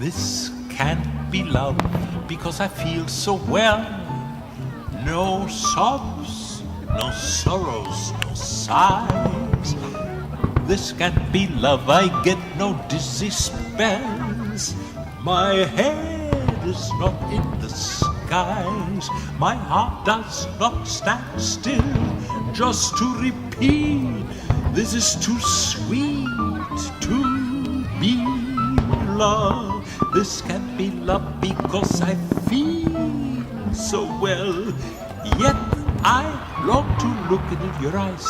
This can't be love because I feel so well. No sobs, no sorrows, no sighs. This can't be love, I get no dizzy spells. My head is not in the skies. My heart does not stand still just to repeat. This is too sweet to be love. This can't be love because I feel so well. Yet I long to look into your eyes.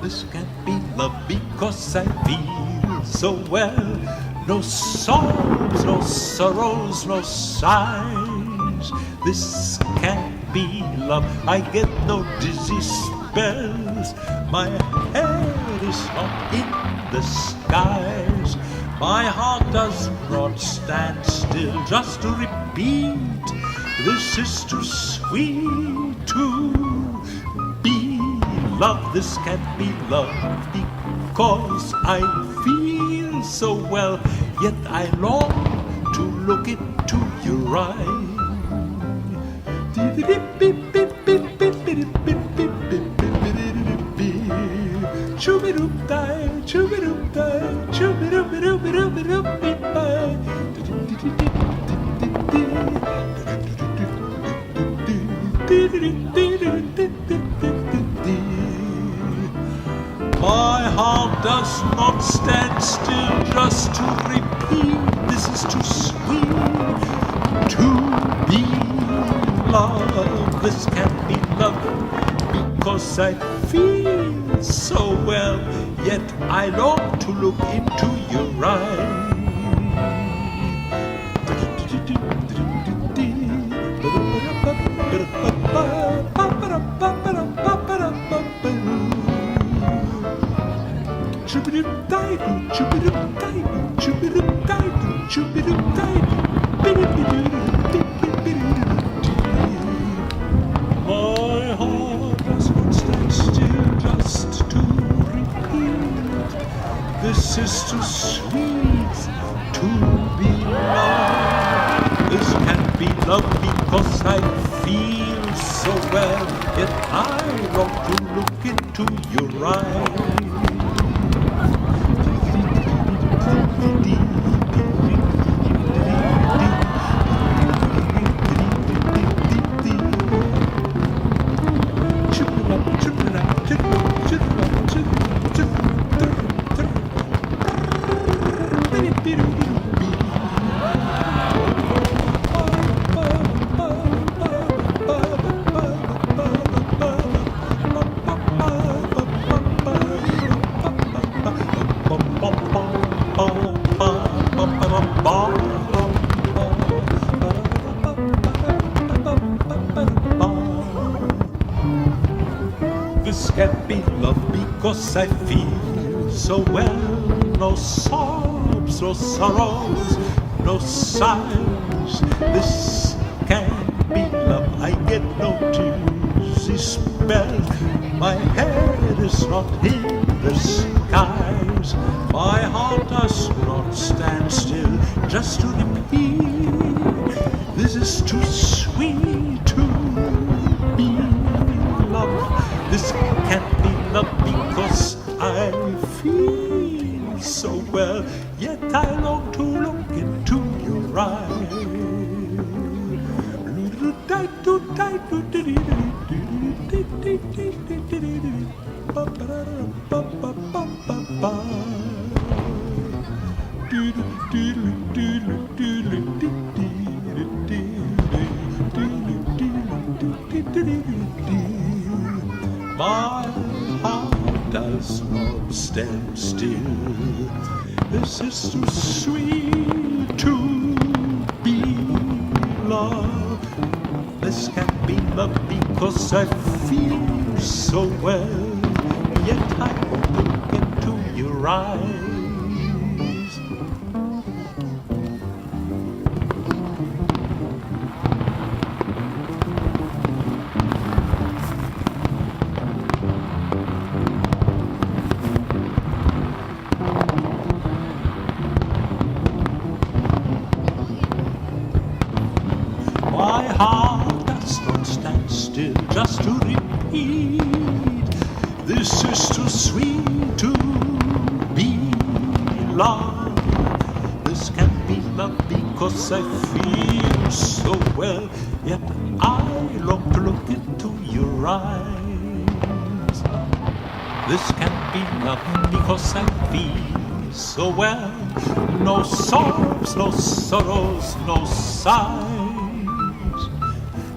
This can't be love because I feel so well. No sobs, no sorrows, no sighs. This can't be love, I get no dizzy spells. My head is not in the skies. My heart does not stand still just to repeat. This is too sweet to be love. This can't be love because I feel so well. Yet I long to look into your eyes. My heart does not stand still just to repeat. This is too sweet to be love. This can't be love because I feel so well. Yet I long to look into your eyes. My heart does not stand still just to repeat. This is too sweet to be love. This can't be love because I feel so well. Yet I long to look into your eyes. This can't be love because I feel so well. No sobs, no sorrows, no sighs. This can't be love, I get no dizzy spells. My head is not in the skies. My heart does not stand still just to repeat. This is too sweet to be love. This can't be love because I feel so well. Yet I long to look into your eyes. My heart does not stand still. This is too sweet to be love. This can't be love because I feel so well. Yet I look into your eyes. just to repeat. This is too sweet to be love. This can't be love because I feel so well, yet I long to look into your eyes. This can't be love because I feel so well. No sobs, no sorrows, no sighs.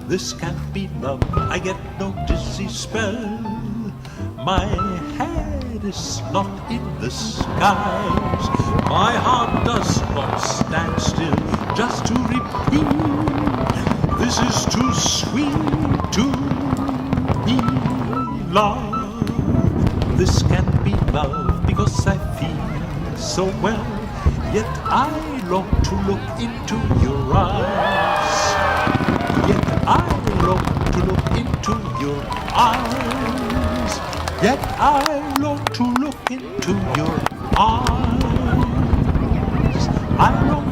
This can't be love, I get no dizzy spell. My head is not in the skies. My heart does not stand still just to repeat. This is too sweet to be love. This can't be love because I feel so well, yet I long to look into your eyes. Yet I long to look into your eyes. Yet I long to look into your eyes. I long